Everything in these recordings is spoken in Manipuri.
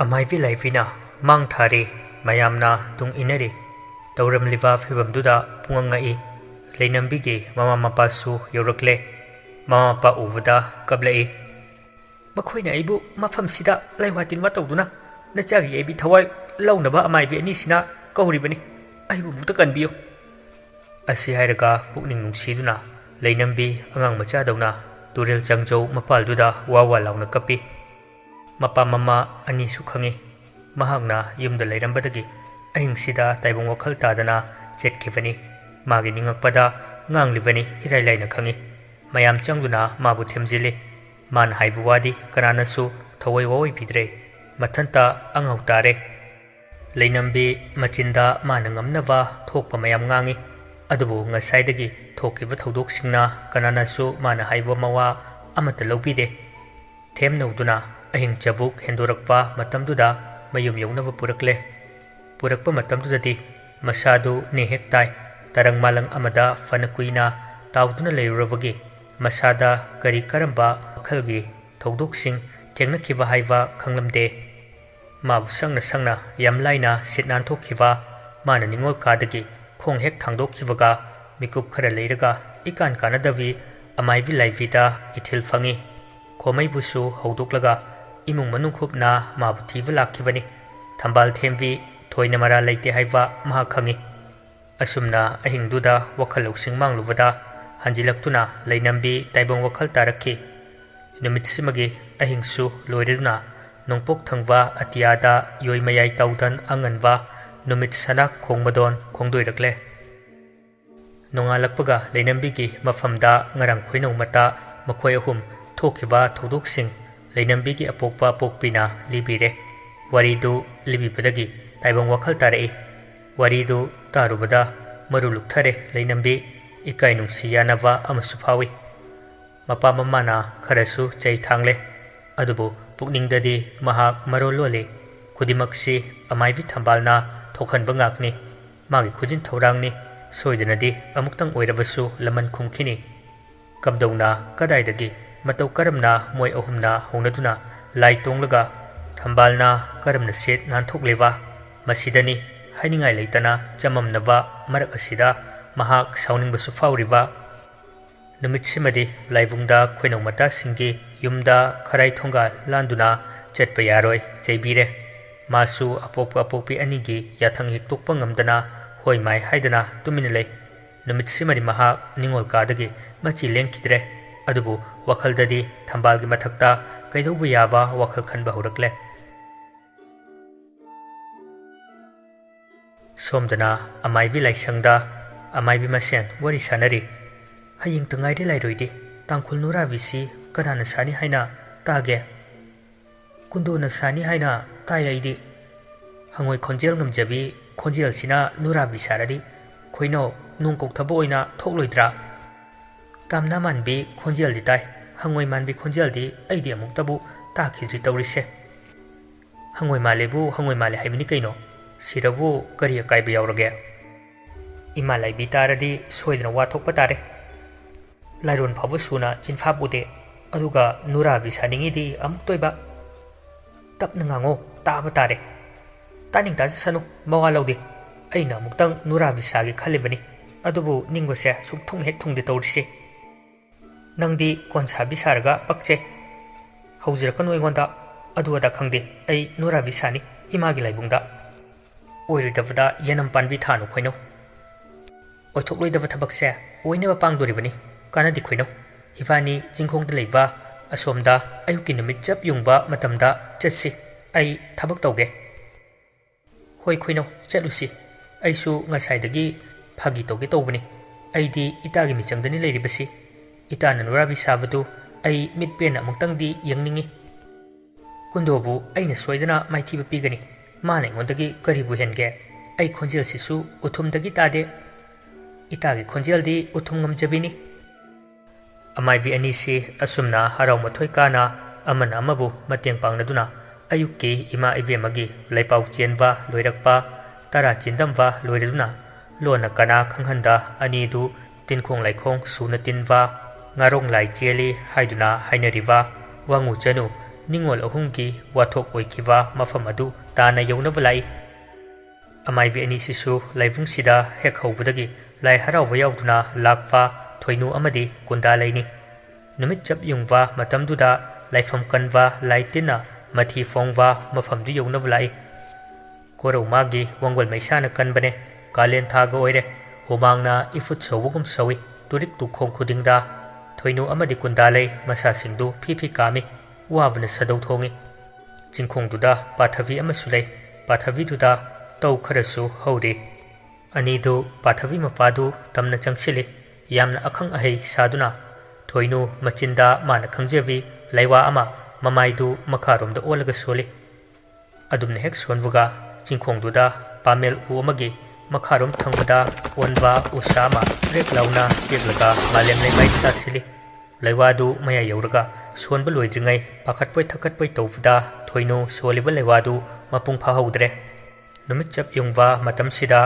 ꯑꯃꯥꯏꯕꯤ ꯂꯥꯏꯕꯤꯅ ꯃꯥꯡ ꯊꯥꯔꯤ ꯃꯌꯥꯝꯅ ꯇꯨꯡ ꯏꯟꯅꯔꯤ ꯇꯧꯔꯝꯂꯤꯕ ꯐꯤꯚꯝꯗꯨꯗ ꯄꯨꯡꯉꯛꯏ ꯂꯩꯅꯝꯕꯤꯒꯤ ꯃꯃꯥ ꯃꯄꯥꯁꯨ ꯌꯧꯔꯛꯂꯦ ꯃꯃꯥ ꯃꯄꯥ ꯎꯕꯗ ꯀꯞꯂꯛꯏ ꯃꯈꯣꯏꯅ ꯑꯩꯕꯨ ꯃꯐꯝꯁꯤꯗ ꯂꯩꯋꯥ ꯇꯤꯟꯋꯥ ꯇꯧꯗꯨꯅ ꯅꯆꯥꯒꯤ ꯑꯩꯕꯤ ꯊꯋꯥꯏ ꯂꯧꯅꯕ ꯑꯃꯥꯏꯕꯤ ꯑꯅꯤꯁꯤꯅ ꯀꯧꯔꯤꯕꯅꯤ ꯑꯩꯕꯨ ꯑꯃꯨꯛꯇ ꯀꯟꯕꯤꯌꯨ ꯑꯁꯤ ꯍꯥꯏꯔꯒ ꯄꯨꯛꯅꯤꯡ ꯅꯨꯡꯁꯤꯗꯨꯅ ꯂꯩꯅꯝꯕꯤ ꯑꯉꯥꯡ ꯃꯆꯥꯗꯧꯅ ꯇꯨꯔꯦꯜ ꯆꯪꯖꯧ ꯃꯄꯥꯜꯗꯨꯗ ꯋꯥ ꯋꯥ ꯂꯥꯎꯅ ꯀꯞꯄꯤ ꯃꯄꯥ ꯃꯃꯥ ꯑꯅꯤꯁꯨ ꯈꯪꯉꯤ ꯃꯍꯥꯛꯅ ꯌꯨꯝꯗ ꯂꯩꯔꯝꯕꯗꯒꯤ ꯑꯍꯤꯡꯁꯤꯗ ꯇꯥꯏꯕꯪ ꯋꯥꯈꯜ ꯇꯥꯗꯅ ꯆꯦꯠꯈꯤꯕꯅꯤ ꯃꯥꯒꯤ ꯅꯤꯡꯉꯛꯄꯗ ꯉꯥꯡꯂꯤꯕꯅꯤ ꯏꯔꯥꯏ ꯂꯥꯏꯅ ꯈꯪꯉꯤ ꯃꯌꯥꯝ ꯆꯪꯗꯨꯅ ꯃꯥꯕꯨ ꯊꯦꯝꯖꯤꯜꯂꯤ ꯃꯥꯅ ꯍꯥꯏꯕ ꯋꯥꯗꯤ ꯀꯅꯥꯅꯁꯨ ꯊꯑꯣꯏ ꯋꯥꯑꯣꯏꯕꯤꯗ꯭ꯔꯦ ꯃꯊꯟꯇ ꯑꯉꯥꯎ ꯇꯥꯔꯦ ꯂꯩꯅꯝꯕꯤ ꯃꯆꯤꯟꯗ ꯃꯥꯅ ꯉꯝꯅꯕ ꯊꯣꯛꯄ ꯃꯌꯥꯝ ꯉꯥꯡꯉꯤ ꯑꯗꯨꯕꯨ ꯉꯁꯥꯏꯗꯒꯤ ꯊꯣꯛꯈꯤꯕ ꯊꯧꯗꯣꯛꯁꯤꯡꯅ ꯀꯅꯥꯅꯁꯨ ꯃꯥꯅ ꯍꯥꯏꯕ ꯃꯋꯥ ꯑꯃꯠꯇ ꯂꯧꯕꯤꯗꯦ ꯊꯦꯝꯅꯧꯗꯨꯅ ꯑꯍꯤꯡ ꯆꯕꯨꯛ ꯍꯦꯟꯗꯣꯔꯛꯄ ꯃꯇꯝꯗꯨꯗ ꯃꯌꯨꯝ ꯌꯧꯅꯕ ꯄꯨꯔꯛꯂꯦ ꯄꯨꯔꯛꯄ ꯃꯇꯝꯗꯨꯗꯗꯤ ꯃꯁꯥꯗꯨ ꯅꯦꯍꯦꯛ ꯇꯥꯏ ꯇꯔꯪ ꯃꯥꯂꯪ ꯑꯃꯗ ꯐꯅ ꯀꯨꯏꯅ ꯇꯥꯎꯗꯨꯅ ꯂꯩꯔꯨꯔꯕꯒꯤ ꯃꯁꯥꯗ ꯀꯔꯤ ꯀꯔꯝꯕ ꯃꯈꯜꯒꯤ ꯊꯧꯗꯣꯛꯁꯤꯡ ꯊꯦꯡꯅꯈꯤꯕ ꯍꯥꯏꯕ ꯈꯪꯂꯝꯗꯦ ꯃꯥꯕꯨ ꯁꯪꯅ ꯁꯪꯅ ꯌꯥꯝ ꯂꯥꯏꯅ ꯁꯤꯠ ꯅꯥꯟꯊꯣꯛꯈꯤꯕ ꯃꯥꯅ ꯅꯤꯡꯉꯣꯜ ꯀꯥꯗꯒꯤ ꯈꯣꯡ ꯍꯦꯛ ꯊꯥꯡꯗꯣꯛꯈꯤꯕꯒ ꯃꯤꯀꯨꯞ ꯈꯔ ꯂꯩꯔꯒ ꯏꯀꯥꯟ ꯀꯥꯟꯅꯗꯕꯤ ꯑꯃꯥꯏꯕꯤ ꯂꯥꯏꯕꯤꯗ ꯏꯊꯤꯜ ꯐꯪꯉꯤ ꯈꯣꯃꯩꯕꯨꯁꯨ ꯍꯧꯗꯣꯛꯂꯒ ꯏꯃꯨꯡ ꯃꯅꯨꯡ ꯈꯨꯞꯅ ꯃꯥꯕꯨ ꯊꯤꯕ ꯂꯥꯛꯈꯤꯕꯅꯤ ꯊꯝꯕꯥꯜ ꯊꯦꯝꯕꯤ ꯊꯣꯏꯅ ꯃꯔꯥ ꯂꯩꯇꯦ ꯍꯥꯏꯕ ꯃꯍꯥꯛ ꯈꯪꯉꯤ ꯑꯁꯨꯝꯅ ꯑꯍꯤꯡꯗꯨꯗ ꯋꯥꯈꯜ ꯂꯧꯁꯤꯡ ꯃꯥꯡꯂꯨꯕꯗ ꯍꯟꯖꯤꯜꯂꯛꯇꯨꯅ ꯂꯩꯅꯝꯕꯤ ꯇꯥꯏꯕꯪ ꯋꯥꯈꯜ ꯇꯥꯔꯛꯈꯤ ꯅꯨꯃꯤꯠꯁꯤꯃꯒꯤ ꯑꯍꯤꯡꯁꯨ ꯂꯣꯏꯔꯗꯨꯅ ꯅꯣꯡꯄꯣꯛ ꯊꯪꯕ ꯑꯇꯤꯌꯥꯗ ꯌꯣꯏ ꯃꯌꯥꯏ ꯇꯧꯗꯟ ꯑꯉꯟꯕ ꯅꯨꯃꯤꯠ ꯁꯅꯥꯛ ꯈꯣꯡꯕꯗꯣꯟ ꯈꯣꯡꯗꯣꯏꯔꯛꯂꯦ ꯅꯣꯡꯉꯥꯜꯂꯛꯄꯒ ꯂꯩꯅꯝꯕꯤꯒꯤ ꯃꯐꯝꯗ ꯉꯔꯥꯡ ꯈꯣꯏꯅꯧ ꯃꯇꯥ ꯃꯈꯣꯏ ꯑꯍꯨꯝ ꯊꯣꯛꯈꯤꯕ ꯊꯧꯗꯣꯛꯁꯤꯡ ꯂꯩꯅꯝꯕꯤꯒꯤ ꯑꯄꯣꯛꯄ ꯑꯄꯣꯛꯄꯤꯅ ꯂꯤꯕꯤꯔꯦ ꯋꯥꯔꯤꯗꯨ ꯂꯤꯕꯤꯕꯗꯒꯤ ꯇꯥꯏꯕꯪ ꯋꯥꯈꯜ ꯇꯥꯔꯛꯏ ꯋꯥꯔꯤꯗꯨ ꯇꯥꯔꯨꯕꯗ ꯃꯔꯨ ꯂꯨꯛꯊꯔꯦ ꯂꯩꯅꯝꯕꯤ ꯏꯀꯥꯏ ꯅꯨꯡꯁꯤ ꯌꯥꯅꯕ ꯑꯃꯁꯨ ꯐꯥꯎꯏ ꯃꯄꯥ ꯃꯃꯥꯅ ꯈꯔꯁꯨ ꯆꯩ ꯊꯥꯡꯂꯦ ꯑꯗꯨꯕꯨ ꯄꯨꯛꯅꯤꯡꯗꯗꯤ ꯃꯍꯥꯛ ꯃꯔꯣꯜ ꯂꯣꯜꯂꯤ ꯈꯨꯗꯤꯡꯃꯛꯁꯤ ꯑꯃꯥꯏꯕꯤ ꯊꯝꯕꯥꯜꯅ ꯊꯣꯛꯍꯟꯕ ꯉꯥꯛꯅꯤ ꯃꯥꯒꯤ ꯈꯨꯖꯤꯟ ꯊꯧꯔꯥꯡꯅꯤ ꯁꯣꯏꯗꯅꯗꯤ ꯑꯃꯨꯛꯇꯪ ꯑꯣꯏꯔꯕꯁꯨ ꯂꯃꯟ ꯈꯨꯝꯈꯤꯅꯤ ꯀꯝꯗꯧꯅ ꯀꯗꯥꯏꯗꯒꯤ ꯃꯇꯧ ꯀꯔꯝꯅ ꯃꯣꯏ ꯑꯍꯨꯝꯅ ꯍꯧꯅꯗꯨꯅ ꯂꯥꯏ ꯇꯣꯡꯂꯒ ꯊꯝꯕꯥꯜꯅ ꯀꯔꯝꯅ ꯁꯦꯠ ꯅꯥꯟꯊꯣꯛꯂꯤꯕ ꯃꯁꯤꯗꯅꯤ ꯍꯥꯏꯅꯤꯡꯉꯥꯏ ꯂꯩꯇꯅ ꯆꯃꯝꯅꯕ ꯃꯔꯛ ꯑꯁꯤꯗ ꯃꯍꯥꯛ ꯁꯥꯎꯅꯤꯡꯕꯁꯨ ꯐꯥꯎꯔꯤꯕ ꯅꯨꯃꯤꯠꯁꯤꯃꯗꯤ ꯂꯥꯏꯕꯨꯡꯗ ꯈꯣꯏꯅꯧ ꯃꯇꯥꯁꯤꯡꯒꯤ ꯌꯨꯝꯗ ꯈꯔꯥꯏ ꯊꯣꯡꯒꯥꯜ ꯂꯥꯟꯗꯨꯅ ꯆꯠꯄ ꯌꯥꯔꯣꯏ ꯆꯩꯕꯤꯔꯦ ꯃꯥꯁꯨ ꯑꯄꯣꯛꯄ ꯑꯄꯣꯛꯄꯤ ꯑꯅꯤꯒꯤ ꯌꯥꯊꯪ ꯍꯤꯛꯇꯣꯛꯄ ꯉꯝꯗꯅ ꯍꯣꯏ ꯃꯥꯏ ꯍꯥꯏꯗꯅ ꯇꯨꯃꯤꯟꯅ ꯂꯩ ꯅꯨꯃꯤꯠꯁꯤꯃꯗꯤ ꯃꯍꯥꯛ ꯅꯤꯡꯉꯣꯜ ꯀꯥꯗꯒꯤ ꯃꯆꯤ ꯂꯦꯡꯈꯤꯗ꯭ꯔꯦ ꯑꯗꯨꯕꯨ ꯋꯥꯈꯜꯗꯗꯤ ꯊꯝꯕꯥꯜꯒꯤ ꯃꯊꯛꯇ ꯀꯩꯗꯧꯕ ꯌꯥꯕ ꯋꯥꯈꯜ ꯈꯟꯕ ꯍꯧꯔꯛꯂꯦ ꯁꯣꯝꯗꯅ ꯑꯃꯥꯏꯕꯤ ꯂꯥꯏꯁꯪꯗ ꯑꯃꯥꯏꯕꯤ ꯃꯁꯦꯟ ꯋꯥꯔꯤ ꯁꯥꯅꯔꯤ ꯍꯌꯦꯡꯇ ꯉꯥꯏꯔꯦ ꯂꯥꯏꯔꯣꯏꯗꯤ ꯇꯥꯡꯈꯨꯜ ꯅꯨꯔꯥꯕꯤꯁꯤ ꯀꯅꯥꯅ ꯁꯥꯅꯤ ꯍꯥꯏꯅ ꯇꯥꯒꯦ ꯀꯨꯟꯗꯣꯅ ꯁꯥꯅꯤ ꯍꯥꯏꯅ ꯇꯥꯏ ꯑꯩꯗꯤ ꯍꯪꯉꯣꯏ ꯈꯣꯟꯖꯦꯜ ꯉꯝꯖꯕꯤ ꯈꯣꯟꯖꯦꯜꯁꯤꯅ ꯅꯨꯔꯥꯕꯤ ꯁꯥꯔꯗꯤ ꯈꯣꯏꯅꯧ ꯅꯣꯡ ꯀꯧꯊꯕ ꯑꯣꯏꯅ ꯊꯣꯛꯂꯣꯏꯗ꯭ꯔꯥ ꯇꯥꯝꯅꯥ ꯃꯥꯟꯕꯤ ꯈꯣꯟꯖꯦꯜꯗꯤ ꯇꯥꯏ ꯍꯪꯉꯣꯏ ꯃꯥꯟꯕꯤ ꯈꯣꯟꯖꯦꯜꯗꯤ ꯑꯩꯗꯤ ꯑꯃꯨꯛꯇꯕꯨ ꯇꯥꯈꯤꯗ꯭ꯔꯤ ꯇꯧꯔꯤꯁꯦ ꯍꯪꯉꯣꯏ ꯃꯥꯜꯂꯦꯕꯨ ꯍꯪꯉꯣꯏ ꯃꯥꯜꯂꯦ ꯍꯥꯏꯕꯅꯤ ꯀꯩꯅꯣ ꯁꯤꯗꯕꯨ ꯀꯔꯤ ꯑꯀꯥꯏꯕ ꯌꯥꯎꯔꯒꯦ ꯏꯃꯥ ꯂꯥꯏꯕꯤ ꯇꯥꯔꯗꯤ ꯁꯣꯏꯗꯅ ꯋꯥꯊꯣꯛꯄ ꯇꯥꯔꯦ ꯂꯥꯏꯔꯣꯟ ꯐꯥꯎꯕ ꯁꯨꯅ ꯆꯤꯟꯐꯥ ꯄꯨꯗꯦ ꯑꯗꯨꯒ ꯅꯨꯔꯥꯕꯤ ꯁꯥꯅꯤꯡꯉꯤꯗꯤ ꯑꯃꯨꯛꯇꯣꯏꯕ ꯇꯞꯅ ꯉꯥꯡꯉꯣ ꯇꯥꯕ ꯇꯥꯔꯦ ꯇꯥꯅꯤꯡ ꯇꯥꯖꯁꯅꯨ ꯃꯋꯥ ꯂꯧꯗꯦ ꯑꯩꯅ ꯑꯃꯨꯛꯇꯪ ꯅꯨꯔꯥꯕꯤ ꯁꯥꯒꯦ ꯈꯜꯂꯤꯕꯅꯤ ꯑꯗꯨꯕꯨ ꯅꯤꯡꯕꯁꯦ ꯁꯨꯛꯊꯨꯡ ꯍꯦꯛ ꯊꯨꯡꯗꯦ ꯇꯧꯔꯤꯁꯤ ꯅꯪꯗꯤ ꯀꯣꯟꯁꯥꯕꯤ ꯁꯥꯔꯒ ꯄꯛꯆꯩ ꯍꯧꯖꯔꯛꯀꯅꯨ ꯑꯩꯉꯣꯟꯗ ꯑꯗꯨ ꯑꯗꯥ ꯈꯪꯗꯦ ꯑꯩ ꯅꯨꯔꯥꯕꯤ ꯁꯥꯅꯤ ꯏꯃꯥꯒꯤ ꯂꯥꯏꯕꯨꯡꯗ ꯑꯣꯏꯔꯣꯏꯗꯕꯗ ꯌꯦꯅꯝ ꯄꯥꯟꯕꯤ ꯊꯥꯅꯨ ꯈꯣꯏꯅꯧ ꯑꯣꯏꯊꯣꯛꯂꯣꯏꯗꯕ ꯊꯕꯛꯁꯦ ꯑꯣꯏꯅꯕ ꯄꯥꯡꯗꯣꯔꯤꯕꯅꯤ ꯀꯥꯟꯅꯗꯦ ꯈꯣꯏꯅꯧ ꯏꯕꯥꯅꯤ ꯆꯤꯡꯈꯣꯡꯗ ꯂꯩꯕ ꯑꯁꯣꯝꯗ ꯑꯌꯨꯛꯀꯤ ꯅꯨꯃꯤꯠ ꯆꯞ ꯌꯨꯡꯕ ꯃꯇꯝꯗ ꯆꯠꯁꯤ ꯑꯩ ꯊꯕꯛ ꯇꯧꯒꯦ ꯍꯣꯏ ꯈꯣꯏꯅꯧ ꯆꯠꯂꯨꯁꯤ ꯑꯩꯁꯨ ꯉꯁꯥꯏꯗꯒꯤ ꯐꯥꯒꯤ ꯇꯧꯒꯦ ꯇꯧꯕꯅꯤ ꯑꯩꯗꯤ ꯏꯇꯥꯒꯤ ꯃꯤꯆꯪꯗꯅꯤ ꯂꯩꯔꯤꯕꯁꯤ ꯏꯇꯥꯅ ꯅꯨꯔꯥꯕꯤ ꯁꯥꯕꯗꯨ ꯑꯩ ꯃꯤꯠ ꯄꯦꯟꯅ ꯑꯃꯨꯛꯇꯪꯗꯤ ꯌꯦꯡꯅꯤꯡꯉꯤ ꯀꯨꯟꯗꯣꯕꯨ ꯑꯩꯅ ꯁꯣꯏꯗꯅ ꯃꯥꯏꯊꯤꯕ ꯄꯤꯒꯅꯤ ꯃꯥꯅ ꯑꯩꯉꯣꯟꯗꯒꯤ ꯀꯔꯤꯕꯨ ꯍꯦꯟꯒꯦ ꯑꯩ ꯈꯣꯟꯖꯦꯜꯁꯤꯁꯨ ꯎꯊꯨꯝꯗꯒꯤ ꯇꯥꯗꯦ ꯏꯇꯥꯒꯤ ꯈꯣꯟꯖꯦꯜꯗꯤ ꯎꯊꯨꯝ ꯉꯝꯖꯕꯤꯅꯤ ꯑꯃꯥꯏꯕꯤ ꯑꯅꯤꯁꯤ ꯑꯁꯨꯝꯅ ꯍꯔꯥꯎ ꯃꯊꯣꯏ ꯀꯥꯅ ꯑꯃꯅ ꯑꯃꯕꯨ ꯃꯇꯦꯡ ꯄꯥꯡꯅꯗꯨꯅ ꯑꯌꯨꯛꯀꯤ ꯏꯃꯥ ꯏꯕꯦꯝꯃꯒꯤ ꯂꯩꯄꯥꯎ ꯆꯦꯟꯕ ꯂꯣꯏꯔꯛꯄ ꯇꯔꯥ ꯆꯤꯟꯗꯝꯕ ꯂꯣꯏꯔꯗꯨꯅ ꯂꯣꯟꯅ ꯀꯅꯥ ꯈꯪꯍꯟꯗ ꯑꯅꯤꯗꯨ ꯇꯤꯟꯈꯣꯡ ꯂꯥꯏꯈꯣꯡ ꯁꯨꯅ ꯇꯤꯟꯕ ꯉꯥꯔꯣꯡ ꯂꯥꯏ ꯆꯦꯜꯂꯤ ꯍꯥꯏꯗꯨꯅ ꯍꯥꯏꯅꯔꯤꯕ ꯋꯥꯉꯨ ꯆꯅꯨ ꯅꯤꯡꯉꯣꯜ ꯑꯍꯨꯝꯒꯤ ꯋꯥꯊꯣꯛ ꯑꯣꯏꯈꯤꯕ ꯃꯐꯝ ꯑꯗꯨ ꯇꯥꯟꯅ ꯌꯧꯅꯕ ꯂꯥꯛꯏ꯫ ꯑꯃꯥꯏꯕꯤ ꯑꯅꯤꯁꯤꯁꯨ ꯂꯥꯏꯕꯨꯡꯁꯤꯗ ꯍꯦꯛ ꯍꯧꯕꯗꯒꯤ ꯂꯥꯏ ꯍꯔꯥꯎꯕ ꯌꯥꯎꯗꯨꯅ ꯂꯥꯛꯄ ꯊꯣꯏꯅꯨ ꯑꯃꯗꯤ ꯀꯨꯟꯗꯥꯂꯩꯅꯤ꯫ ꯅꯨꯃꯤꯠ ꯆꯞ ꯌꯨꯡꯕ ꯃꯇꯝꯗꯨꯗ ꯂꯥꯏꯐꯝ ꯀꯟꯕ ꯂꯥꯏ ꯇꯤꯟꯅ ꯃꯊꯤ ꯐꯣꯡꯕ ꯃꯐꯝꯗꯨ ꯌꯧꯅꯕ ꯂꯥꯛꯏ꯫ ꯀꯣꯔꯧ ꯃꯥꯒꯤ ꯋꯥꯡꯒꯣꯜ ꯃꯩꯁꯥꯅ ꯀꯟꯕꯅꯦ, ꯀꯥꯂꯦꯟ ꯊꯥꯒ ꯑꯣꯏꯔꯦ, ꯍꯨꯃꯥꯡꯅ ꯏꯐꯨꯠ ꯁꯧꯕꯒꯨꯝ ꯁꯧꯏ꯫ ꯇꯨꯔꯤꯛ ꯇꯨꯈꯣꯡ ꯈꯨꯗꯤꯡꯗ ꯊꯣꯏꯅꯨ ꯑꯃꯗꯤ ꯀꯨꯟꯗꯥꯂꯩ ꯃꯁꯥꯁꯤꯡꯗꯨ ꯐꯤ ꯐꯤ ꯀꯥꯝꯃꯤ, ꯋꯥꯕꯅ ꯁꯗꯧ ꯊꯣꯡꯏ꯫ ꯆꯤꯡꯈꯣꯡꯗꯨꯗ ꯄꯥꯊꯕꯤ ꯑꯃꯁꯨ ꯂꯩ, ꯄꯥꯊꯕꯤꯗꯨꯗ ꯇꯧ ꯈꯔꯁꯨ ꯍꯧꯔꯤ꯫ ꯑꯅꯤꯗꯨ ꯄꯥꯊꯕꯤ ꯃꯄꯥꯗꯨ ꯇꯝꯅ ꯆꯪꯁꯤꯜꯂꯤ, ꯌꯥꯝꯅ ꯑꯈꯪ ꯑꯍꯩ ꯁꯥꯗꯨꯅ꯫ ꯊꯣꯏꯅꯨ ꯃꯆꯤꯟꯗ ꯃꯥꯅ ꯈꯪꯖꯕꯤ ꯂꯩꯋꯥ ꯑꯃ ꯃꯃꯥꯏꯗꯨ ꯃꯈꯥꯔꯣꯝꯗ ꯑꯣꯜꯂꯒ ꯁꯣꯜꯂꯤ꯫ ꯑꯗꯨꯝꯅ ꯍꯦꯛ ꯁꯣꯟꯕꯒ ꯆꯤꯡꯈꯣꯡꯗꯨꯗ ꯄꯥꯃꯦꯜ ꯎ ꯑꯃꯒꯤ ꯃꯈꯥꯔꯣꯝ ꯊꯪꯕꯗ ꯑꯣꯟꯕ ꯎꯁꯥ ꯑꯃ ꯔꯦꯛ ꯂꯥꯎꯅ ꯇꯦꯛꯂꯒ ꯃꯥꯂꯦꯝ ꯂꯩꯃꯥꯏꯗ ꯇꯥꯁꯤꯜꯂꯤ꯫ ꯂꯩꯋꯥꯗꯨ ꯃꯌꯥ ꯌꯧꯔꯒ ꯁꯣꯟꯕ ꯂꯣꯏꯗ꯭ꯔꯤꯉꯩ ꯄꯥꯈꯠꯄꯣꯏ ꯊꯀꯠꯄꯣꯏ ꯇꯧꯕꯗ ꯊꯣꯏꯅꯨ ꯁꯣꯜꯂꯤꯕ ꯂꯩꯋꯥꯗꯨ ꯃꯄꯨꯡ ꯐꯥꯍꯧꯗ꯭ꯔꯦ꯫ ꯅꯨꯃꯤꯠ ꯆꯞ ꯌꯨꯡꯕ ꯃꯇꯝꯁꯤꯗ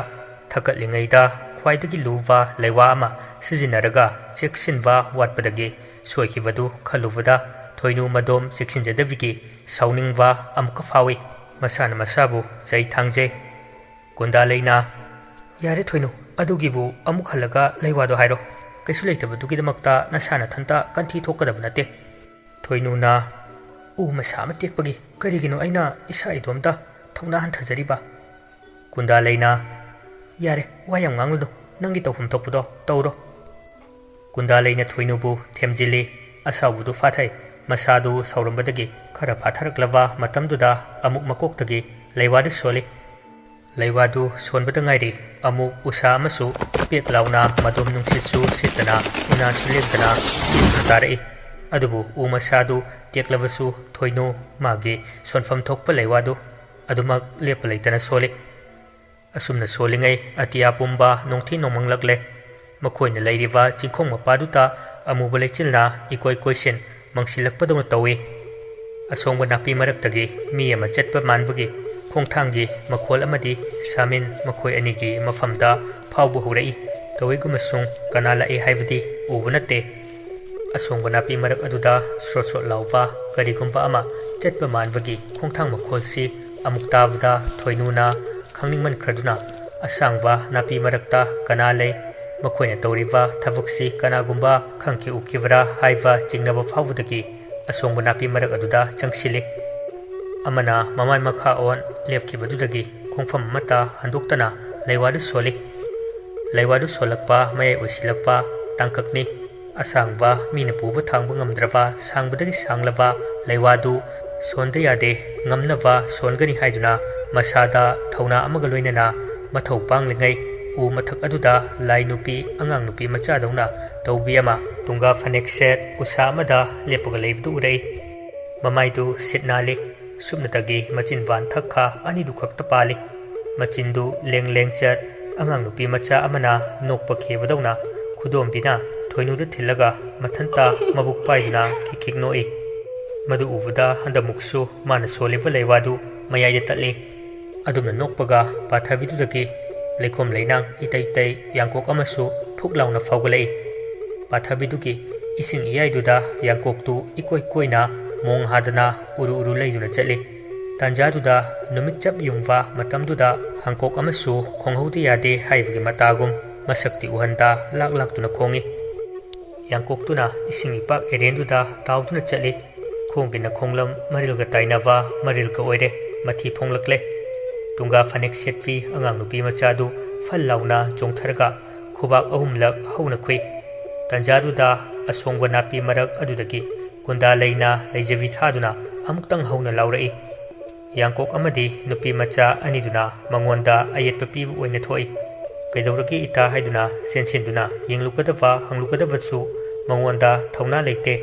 ꯊꯀꯠꯂꯤꯉꯩꯗ ꯈ꯭ꯋꯥꯏꯗꯒꯤ ꯂꯨꯕ ꯂꯩꯋꯥ ꯑꯃ ꯁꯤꯖꯤꯟꯅꯔꯒ ꯆꯦꯛꯁꯤꯟꯕ ꯋꯥꯠꯄꯗꯒꯤ ꯁꯣꯏꯈꯤꯕꯗꯨ ꯈꯜꯂꯨꯕꯗ ꯊꯣꯏꯅꯨ ꯃꯗꯣꯝ ꯆꯦꯛꯁꯤꯟꯖꯗꯕꯤꯒꯤ ꯁꯥꯎꯅꯤꯡꯕ ꯑꯃꯨꯛꯀ ꯐꯥꯎꯏ꯫ ꯃꯁꯥꯅ ꯃꯁꯥꯕꯨ ꯆꯩ ꯊꯥꯡꯖꯩ꯫ ꯀꯨꯟꯗꯥꯂꯩꯅ "ꯌꯥꯔꯦ ꯊꯣꯏꯅꯨ, ꯑꯗꯨꯒꯤꯕꯨ ꯑꯃꯨꯛ ꯍꯜꯂꯒ ꯂꯩꯋꯥꯗꯣ ꯍꯥꯏꯔꯣ, ꯀꯩꯁꯨ ꯂꯩꯇꯕꯗꯨꯒꯤꯗꯃꯛꯇ ꯅꯁꯥ ꯅꯊꯟꯇ ꯀꯟꯊꯤ ꯊꯣꯛꯀꯗꯕ ꯅꯠꯇꯦ"꯫ ꯊꯣꯏꯅꯨꯅ "ꯎ ꯃꯁꯥ ꯑꯃ ꯇꯦꯛꯄꯒꯤ ꯀꯔꯤꯒꯤꯅꯣ ꯑꯩꯅ ꯏꯁꯥ ꯏꯇꯣꯝꯇ ꯊꯧꯅꯥ ꯍꯟꯊꯖꯔꯤꯕ"꯫ ꯀꯨꯟꯗꯥꯂꯩꯅ "ꯌꯥꯔꯦ, ꯋꯥ ꯌꯥꯝ ꯉꯥꯡꯂꯨꯅꯨ, ꯅꯪꯒꯤ ꯇꯧꯐꯝ ꯊꯣꯛꯄꯗꯣ ꯇꯧꯔꯣ"꯫ ꯀꯨꯟꯗꯥꯂꯩꯅ ꯊꯣꯏꯅꯨꯕꯨ ꯊꯦꯝꯖꯤꯜꯂꯤ, ꯑꯁꯥꯎꯕꯗꯨ ꯐꯥꯊꯩ꯫ ꯃꯁꯥꯗꯨ ꯁꯥꯎꯔꯝꯕꯗꯒꯤ ꯈꯔ ꯐꯥꯊꯔꯛꯂꯕ ꯃꯇꯝꯗꯨꯗ ꯑꯃꯨꯛ ꯃꯀꯣꯛꯇꯒꯤ ꯂꯩꯋꯥꯗꯨ ꯁꯣꯜꯂꯤ꯫ ꯂꯩꯋꯥꯗꯨ ꯁꯣꯟꯕꯗ ꯉꯥꯏꯔꯤ, ꯑꯃꯨꯛ ꯎꯁꯥ ꯑꯃꯁꯨ ꯄꯦꯛ ꯂꯥꯎꯅ ꯃꯗꯣꯝ ꯅꯨꯡꯁꯤꯠꯁꯨ ꯁꯤꯠꯇꯅ ꯎꯅꯥꯁꯨ ꯂꯦꯡꯗꯅ ꯇꯦꯛꯇꯨꯅ ꯇꯥꯔꯛꯏ꯫ ꯑꯗꯨꯕꯨ ꯎ ꯃꯁꯥꯗꯨ ꯇꯦꯛꯂꯕꯁꯨ ꯊꯣꯏꯅꯨ ꯃꯥꯒꯤ ꯁꯣꯟꯐꯝ ꯊꯣꯛꯄ ꯂꯩꯋꯥꯗꯨ ꯑꯗꯨꯃꯛ ꯂꯦꯞꯄ ꯂꯩꯇꯅ ꯁꯣꯜꯂꯤ꯫ ꯑꯁꯨꯝꯅ ꯁꯣꯜꯂꯤꯉꯩ ꯑꯇꯤꯌꯥ ꯄꯨꯝꯕ ꯅꯣꯡꯊꯤ ꯅꯣꯡꯃꯪꯂꯛꯂꯦ꯫ ꯃꯈꯣꯏꯅ ꯂꯩꯔꯤꯕ ꯆꯤꯡꯈꯣꯡ ꯃꯄꯥꯗꯨꯗ ꯑꯃꯨꯕ ꯂꯩꯆꯤꯜꯅ ꯏꯀꯣꯏ ꯀꯣꯏꯁꯤꯟ ꯃꯪꯁꯤꯜꯂꯛꯄꯗꯧꯅ ꯇꯧꯏ꯫ ꯑꯁꯣꯡꯕ ꯅꯥꯄꯤ ꯃꯔꯛꯇꯒꯤ ꯃꯤ ꯑꯃ ꯆꯠꯄ ꯃꯥꯟꯕꯒꯤ ꯈꯣꯡꯊꯥꯡꯒꯤ ꯃꯈꯣꯜ ꯑꯃꯗꯤ ꯁꯥꯃꯤꯟ ꯃꯈꯣꯏ ꯑꯅꯤꯒꯤ ꯃꯐꯝꯗ ꯐꯥꯎꯕ ꯍꯧꯔꯛꯏ꯫ ꯇꯧꯏꯒꯨꯝꯕꯁꯨꯡ ꯀꯅꯥ ꯂꯥꯛꯏ ꯍꯥꯏꯕꯗꯤ ꯎꯕ ꯅꯠꯇꯦ꯫ ꯑꯁꯣꯡꯕ ꯅꯥꯄꯤ ꯃꯔꯛ ꯑꯗꯨꯗ ꯁ꯭ꯔꯣꯠ ꯁ꯭ꯔꯣꯠ ꯂꯥꯎꯕ ꯀꯔꯤꯒꯨꯝꯕ ꯑꯃ ꯆꯠꯄ ꯃꯥꯟꯕꯒꯤ ꯈꯣꯡꯊꯥꯡ ꯃꯈꯣꯜꯁꯤ ꯑꯃꯨꯛ ꯇꯥꯕꯗ ꯊꯣꯏꯅꯨꯅ ꯈꯪꯅꯤꯡꯃꯟꯈ꯭ꯔꯗꯨꯅ ꯑꯁꯥꯡꯕ ꯅꯥꯄꯤ ꯃꯔꯛꯇ ꯀꯅꯥ ꯂꯩ, ꯃꯈꯣꯏꯅ ꯇꯧꯔꯤꯕ ꯊꯕꯛꯁꯤ ꯀꯅꯥꯒꯨꯝꯕ ꯈꯪꯈꯤ ꯎꯈꯤꯕ꯭ꯔꯥ ꯍꯥꯏꯕ ꯆꯤꯡꯅꯕ ꯐꯥꯎꯕꯗꯒꯤ ꯑꯁꯣꯡꯕ ꯅꯥꯄꯤ ꯃꯔꯛ ꯑꯗꯨꯗ ꯆꯪꯁꯤꯜꯂꯤ꯫ ꯑꯃꯅ ꯃꯃꯥꯏ ꯃꯈꯥ ꯑꯣꯟ ꯂꯦꯞꯈꯤꯕꯗꯨꯗꯒꯤ ꯈꯣꯡꯐꯝ ꯑꯃꯠꯇ ꯍꯟꯗꯣꯛꯇꯅ ꯂꯩꯋꯥꯗꯨ ꯁꯣꯜꯂꯤ꯫ ꯂꯩꯋꯥꯗꯨ ꯁꯣꯜꯂꯛꯄ ꯃꯌꯥꯏ ꯑꯣꯏꯁꯤꯜꯂꯛꯄ ꯇꯥꯡꯀꯛꯅꯤ꯫ ꯑꯁꯥꯡꯕ ꯃꯤꯅ ꯄꯨꯕ ꯊꯥꯡꯕ ꯉꯝꯗ꯭ꯔꯕ ꯁꯥꯡꯕꯗꯒꯤ ꯁꯥꯡꯂꯕ ꯂꯩꯋꯥꯗꯨ ꯁꯣꯟꯗ ꯌꯥꯗꯦ, ꯉꯝꯅꯕ ꯁꯣꯟꯒꯅꯤ ꯍꯥꯏꯗꯨꯅ ꯃꯁꯥꯗ ꯊꯧꯅꯥ ꯑꯃꯒ ꯂꯣꯏꯅꯅ ꯃꯊꯧ ꯄꯥꯡꯂꯤꯉꯩ ꯎ ꯃꯊꯛ ꯑꯗꯨꯗ ꯂꯥꯏ ꯅꯨꯄꯤ ꯑꯉꯥꯡ ꯅꯨꯄꯤ ꯃꯆꯥꯗꯧꯅ ꯇꯧꯕꯤ ꯑꯃ ꯇꯨꯡꯒꯥ ꯐꯅꯦꯛ ꯁꯦꯠ ꯎꯁꯥ ꯑꯃꯗ ꯂꯦꯞꯄꯒ ꯂꯩꯕꯗꯨ ꯎꯔꯛꯏ꯫ ꯃꯃꯥꯏꯗꯨ ꯁꯤꯠ ꯅꯥꯜꯂꯤ, ꯁꯨꯞꯅꯇꯒꯤ ꯃꯆꯤꯟꯕꯥꯟ ꯊꯛꯈꯥ ꯑꯅꯤꯗꯨ ꯈꯛꯇ ꯄꯥꯜꯂꯤ꯫ ꯃꯆꯤꯟꯗꯨ ꯂꯦꯡ ꯂꯦꯡ ꯆꯠ ꯑꯉꯥꯡ ꯅꯨꯄꯤ ꯃꯆꯥ ꯑꯃꯅ ꯅꯣꯛꯄ ꯈꯦꯕꯗꯧꯅ ꯈꯨꯗꯣꯝꯕꯤꯅ ꯊꯣꯏꯅꯨꯗ ꯊꯤꯜꯂꯒ ꯃꯊꯟꯇ ꯃꯕꯨꯛ ꯄꯥꯏꯗꯨꯅ ꯈꯤꯛ ꯈꯤꯛ ꯅꯣꯛꯏ꯫ ꯃꯗꯨ ꯎꯕꯗ ꯍꯟꯗꯛꯃꯨꯛꯁꯨ ꯃꯥꯅ ꯁꯣꯜꯂꯤꯕ ꯂꯩꯋꯥꯗꯨ ꯃꯌꯥꯏꯗ ꯇꯠꯂꯤ꯫ ꯑꯗꯨꯝꯅ ꯅꯣꯛꯄꯒ ꯄꯥꯊꯕꯤꯗꯨꯗꯒꯤ ꯂꯩꯈꯣꯝ ꯂꯩꯅꯥꯡ ꯏꯇꯩ ꯇꯩ ꯌꯥꯡꯀꯣꯛ ꯑꯃꯁꯨ ꯐꯨꯛ ꯂꯥꯎꯅ ꯐꯥꯎꯒꯠꯂꯛꯏ꯫ ꯄꯥꯊꯕꯤꯗꯨꯒꯤ ꯏꯁꯤꯡ ꯏꯌꯥꯏꯗꯨꯗ ꯌꯥꯡꯀꯣꯛꯇꯨ ꯏꯀꯣꯏ ꯀꯣꯏꯅ ꯃꯣꯡ ꯍꯥꯗꯅ ꯎꯔꯨ ꯎꯔꯨ ꯂꯩꯗꯨꯅ ꯆꯠꯂꯤ꯫ ꯇꯥꯟꯖꯥꯗꯨꯗ ꯅꯨꯃꯤꯠ ꯆꯞ ꯌꯨꯡꯕ ꯃꯇꯝꯗꯨꯗ ꯍꯥꯡꯀꯣꯛ ꯑꯃꯁꯨ ꯈꯣꯡꯍꯧꯗ ꯌꯥꯗꯦ ꯍꯥꯏꯕꯒꯤ ꯃꯇꯥꯒꯨꯝ ꯃꯁꯛꯇꯤ ꯎꯍꯟꯗ ꯂꯥꯛ ꯂꯥꯛꯇꯨꯅ ꯈꯣꯡꯏ꯫ ꯌꯥꯡꯀꯣꯛꯇꯨꯅ ꯏꯁꯤꯡ ꯏꯄꯥꯛ ꯑꯦꯔꯦꯟꯗꯨꯗ ꯇꯥꯎꯗꯨꯅ ꯆꯠꯂꯤ꯫ ꯈꯣꯡꯒꯤꯅ ꯈꯣꯡꯂꯝ ꯃꯔꯤꯜꯒ ꯇꯥꯏꯅꯕ ꯃꯔꯤꯜꯒ ꯑꯣꯏꯔꯦ, ꯃꯊꯤ ꯐꯣꯡꯂꯛꯂꯦ꯫ ꯇꯨꯡꯒꯥ ꯐꯅꯦꯛ ꯁꯦꯠꯄꯤ ꯑꯉꯥꯡ ꯅꯨꯄꯤ ꯃꯆꯥꯗꯨ ꯐꯜ ꯂꯥꯎꯅ ꯆꯣꯡꯊꯔꯒ ꯈꯨꯕꯥꯛ ꯑꯍꯨꯝꯂꯛ ꯍꯧꯅ ꯈꯨꯏ꯫ ꯇꯥꯟꯖꯥꯗꯨꯗ ꯑꯁꯣꯡꯕ ꯅꯥꯄꯤ ꯃꯔꯛ ꯑꯗꯨꯗꯒꯤ ꯀꯨꯟꯗꯥꯂꯩꯅ ꯂꯩꯖꯕꯤ ꯊꯥꯗꯨꯅ ꯑꯃꯨꯛꯇꯪ ꯍꯧꯅ ꯂꯥꯎꯔꯛꯏ꯫ ꯌꯥꯡꯀꯣꯛ ꯑꯃꯗꯤ ꯅꯨꯄꯤ ꯃꯆꯥ ꯑꯅꯤꯗꯨꯅ ꯃꯉꯣꯟꯗ ꯑꯌꯦꯠꯄ ꯄꯤꯕ ꯑꯣꯏꯅ ꯊꯣꯛꯏ꯫ ꯀꯩꯗꯧꯔꯒꯦ ꯏꯇꯥ ꯍꯥꯏꯗꯨꯅ ꯆꯦꯟꯁꯤꯟꯗꯨꯅ ꯌꯦꯡꯂꯨꯒꯗꯕ ꯍꯪꯂꯨꯒꯗꯕꯁꯨ ꯃꯉꯣꯟꯗ ꯊꯧꯅꯥ ꯂꯩꯇꯦ꯫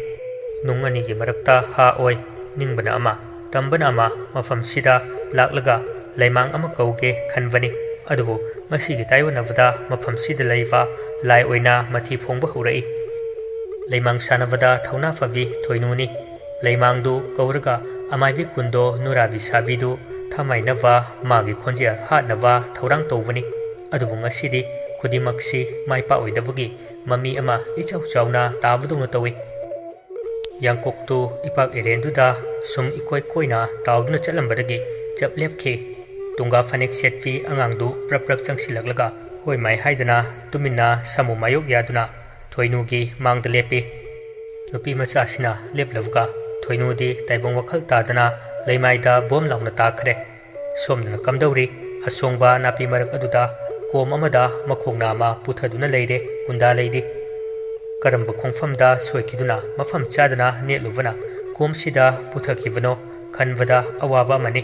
ꯅꯨꯡ ꯑꯅꯤꯒꯤ ꯃꯔꯛꯇ ꯍꯥ ꯑꯣꯏ, ꯅꯤꯡꯕꯅ ꯑꯃ ꯇꯝꯕꯅ ꯑꯃ ꯃꯐꯝꯁꯤꯗ ꯂꯥꯛꯂꯒ ꯂꯩꯃꯥꯡ ꯑꯃ ꯀꯧꯒꯦ ꯈꯟꯕꯅꯤ꯫ ꯑꯗꯨꯕꯨ ꯃꯁꯤꯒꯤ ꯇꯥꯏꯑꯣꯟꯅꯕꯗ ꯃꯐꯝꯁꯤꯗ ꯂꯩꯕ ꯂꯥꯏ ꯑꯣꯏꯅ ꯃꯊꯤ ꯐꯣꯡꯕ ꯍꯧꯔꯛꯏ꯫ ꯂꯩꯃꯥꯡ ꯁꯥꯟꯅꯕꯗ ꯊꯧꯅꯥ ꯐꯕꯤ ꯊꯣꯏꯅꯨꯅꯤ꯫ ꯂꯩꯃꯥꯡꯗꯨ ꯀꯧꯔꯒ ꯑꯃꯥꯏꯕꯤ ꯀꯨꯟꯗꯣ ꯅꯨꯔꯥꯕꯤ ꯁꯥꯕꯤꯗꯨ ꯊꯃꯥꯏꯅꯕ ꯃꯥꯒꯤ ꯈꯣꯟꯖꯦꯜ ꯍꯥꯠꯅꯕ ꯊꯧꯔꯥꯡ ꯇꯧꯕꯅꯤ꯫ ꯑꯗꯨꯕꯨ ꯉꯁꯤꯗꯤ ꯈꯨꯗꯤꯡꯃꯛꯁꯤ ꯃꯥꯏ ꯄꯥꯛꯑꯣꯏꯗꯕꯒꯤ ꯃꯃꯤ ꯑꯃ ꯏꯆꯥꯎ ꯆꯥꯎꯅ ꯇꯥꯕꯗꯧꯅ ꯇꯧꯏ꯫ ꯌꯥꯡꯀꯣꯛꯇꯨ ꯏꯄꯥꯛ ꯏꯔꯦꯟꯗꯨꯗ ꯁꯨꯝ ꯏꯀꯣꯏ ꯀꯣꯏꯅ ꯇꯥꯎꯗꯨꯅ ꯆꯠꯂꯝꯕꯗꯒꯤ ꯆꯞ ꯂꯦꯞꯈꯤ ꯇꯨꯡꯒꯥ ꯐꯅꯦꯛ ꯁꯦꯠꯄꯤ ꯑꯉꯥꯡꯗꯨ ꯄ꯭ꯔꯛ ꯄ꯭ꯔꯛ ꯆꯪꯁꯤꯜꯂꯛꯂꯒ ꯍꯣꯏ ꯃꯥꯏ ꯍꯥꯏꯗꯅ ꯇꯨꯃꯤꯟꯅ ꯁꯥꯃꯨ ꯃꯥꯌꯣꯛ ꯌꯥꯗꯨꯅ ꯊꯣꯏꯅꯨꯒꯤ ꯃꯥꯡꯗ ꯂꯦꯞꯄꯤ ꯅꯨꯄꯤ ꯃꯆꯥꯁꯤꯅ ꯂꯦꯞꯂꯕꯒ ꯊꯣꯏꯅꯨꯗꯤ ꯇꯥꯏꯕꯪ ꯋꯥꯈꯜ ꯇꯥꯗꯅ ꯂꯩꯃꯥꯏꯗ ꯕꯣꯝ ꯂꯥꯎꯅ ꯇꯥꯈ꯭ꯔꯦ ꯁꯣꯝꯗꯅ ꯀꯝꯗꯧꯔꯤ ꯑꯁꯣꯡꯕ ꯅꯥꯄꯤ ꯃꯔꯛ ꯑꯗꯨꯗ ꯀꯣꯝ ꯑꯃꯗ ꯃꯈꯣꯡ ꯅꯥꯝꯃ ꯄꯨꯊꯗꯨꯅ ꯂꯩꯔꯦ ꯀꯨꯟꯗꯥ ꯂꯩꯗꯤ ꯀꯔꯝꯕ ꯈꯣꯡꯐꯝꯗ ꯁꯣꯏꯈꯤꯗꯨꯅ ꯃꯐꯝ ꯆꯥꯗꯅ ꯅꯦꯠꯂꯨꯕꯅ ꯀꯣꯝꯁꯤꯗ ꯄꯨꯊꯈꯤꯕꯅꯣ ꯈꯟꯕꯗ ꯑꯋꯥꯕ ꯑꯃꯅꯤ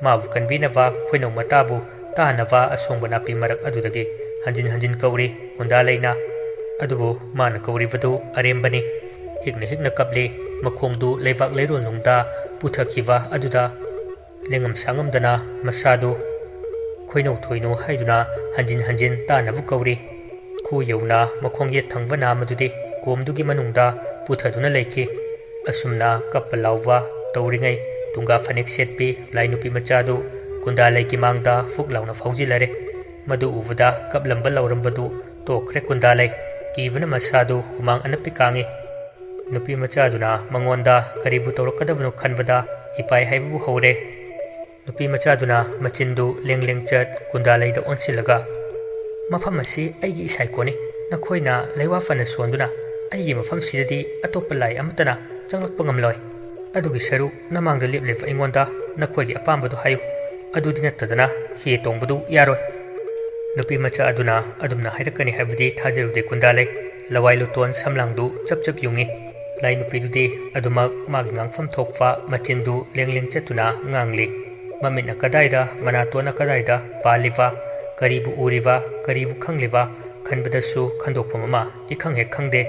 ꯃꯥꯕꯨ ꯀꯟꯕꯤꯅꯕ ꯈꯣꯏꯅꯧ ꯃꯇꯥꯕꯨ ꯇꯥꯅꯕ ꯑꯁꯣꯡꯕ ꯅꯥꯄꯤ ꯃꯔꯛ ꯑꯗꯨꯗꯒꯤ ꯍꯟꯖꯤꯟ ꯍꯟꯖꯤन कौरी कुंदा लेना अदुबु मान कौरीबदु अरेंबनी हिगना कपली मखोंदु लेवाक लेरोल नुंगदा पुथखिवा अदुदा लेंगम सांगमदना मसादु खोइनौ थोइनो हाइदुना हंजिन हंजिन तानबु कौरी खु यौना मखोंग ये थंगवना मदुदि कोमदुगी मनुंगदा पुथदुना लेखि असुमना कपलाउवा तौरिङै तुंगा फनेक सेटपी लाइनुपी मचादु कुंदा लेकी मांगदा फुक लाउना फौजिलरे मदु उवदा कपलंब लौरंबदु तोखरे कुंदा लै कीवना मसादु हुमांग अनपि कांगी नुपी मचादुना मंगोंदा करीबु तौरकदबनु खनबदा इपाई हाइबु हौरे नुपी मचादुना मचिंदु लेंग लेंग चट कुंदा लैदा ओनसिलगा मफम असी अैगी इसाइकोनी नखोइना लैवा फना सोंदुना अैगी मफम सिददी अतोप लाई अमतना चंगलक्प ngamloi अदुगी सरु नमांगदा लेपलेप अैंगोंदा नखोइगी अपामबदु हायु अदुदि नत्तदना हे तोंबदु यारोय नुपी मचा अदुना अदुमना हाइरकनी हाइबदि थाजरुदे कुंदा लै लवाई लुतोन समलांगदु चप चप युंगी लाई नुपीदुदि अदुमक मागी ngang थोकफा मचिंदु लेंग लेंग चतुना nganगली ममिना कदाइदा मनातोना कदाइदा पालिवा करीबु उरिवा करीबु खंगलिवा खनबदसु खंदोकफम अमा इखंग हेक खंगदे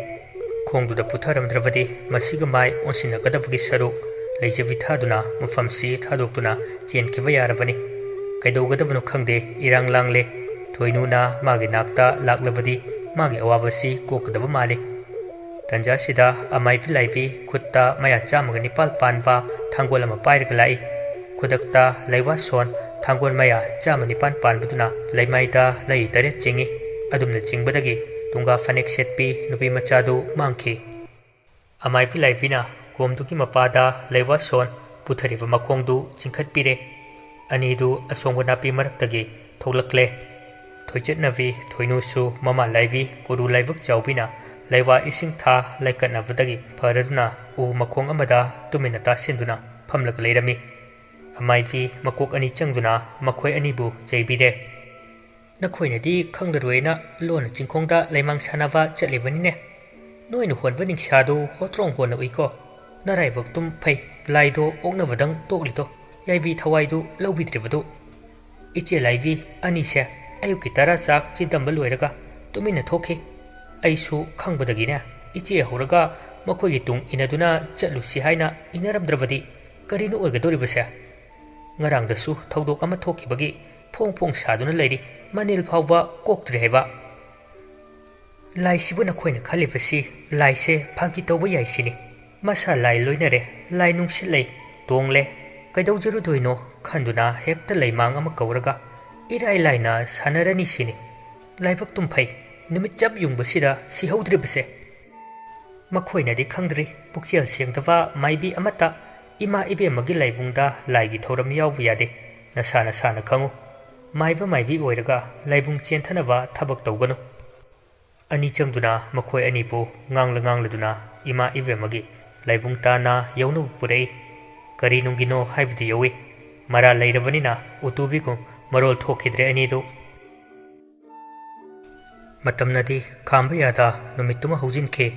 खोंगदुदा पुथरमद्रबदि मसिग माय ओनसिनगदबगी सरु लैजबि थादुना मफमसि थादोक्तुना चेनखिबा यारबनि कैदौगदबनु खंगदे इरांग लांगले थोइनुना मागी नाक्ता लाक्लबदि मागी अवाबसि कोकदब माले तंजासिदा अमाइफि लाइफि खुत्ता मया चामग निपाल पानवा थांगोल अमा पाइरग लाई खुदक्ता लैवा सोन थांगोल मया चाम निपान पानबदुना लैमाइदा लै तरे चिंगी अदुमना चिंगबदगी तुंगा फनेक सेटपी नुपी मचादु मांगखि अमाइफि लाइफिना कोमदुकी मपादा लैवा सोन पुथरिबा मखोंदु चिंखतपिरे अनिदु असोंग नापी मरक्तगी थोलक्ले थोइचेटनवी थोइनुसु ममा लाइवी कुरु लाइवक चाउबिना लैवा इसिंग था लैकनबदगी फरदुना उ मखोंग अमदा तुमिना तासिंदुना फमलग लेरमी अमाइवी मकोक अनि चंगदुना मखोय अनिबु चैबिरे नखोइनदी खंगदरोइना लोन चिंखोंगदा लैमांग सानावा चलेबनिने नोइन होनवा निंगसादु होत्रोंग होना उइको नराइबक तुम फै लाइदो ओगनवदंग तोगलितो याइवी थवाइदु लौबिद्रिबदु इचे लाइवी अनिसे अयुकी तरा चाक चिंतंब लोइरगा तुमिना थोखे अइसु खंगबदगिने इचे हौरगा मखोइगी तुंग इनदुना चलुसि हाइना इनरमद्रबदि करिनो ओइगदोरिबसे ngarangdasu thawdok ama thokibagi phong phong saduna leiri manil phawwa koktre heba lai sibuna khoina khalibasi lai se phagi tawba yai sini masa lai loinare lai nungsi lei tongle kaidau jaru doino khanduna hekta leimang ama kauraga irai laina sanarani sini laibak tumphai numit chap yungbasida sihaudribase makhoina di khangdri pukchel sengdawa maibi amata इमा इबे मगी लाइबुंगदा लाइगी थौरम यावबु यादे नसाना साना खंगु माइबा माइबी ओइरगा लाइबुंग चेंथनवा थबक तौगनु अनि चंगदुना मखोय अनिबु nganglदुना इमा इबे मगी लाइबुंग ताना यौनु पुरei करी नुंगिनो हाइबदि यौई मरा लैरबनिना उतुबिगु मरोल थोखिद्रे अनिदु मतमनदी खांबा यादा नुमितुमा हौजिनखे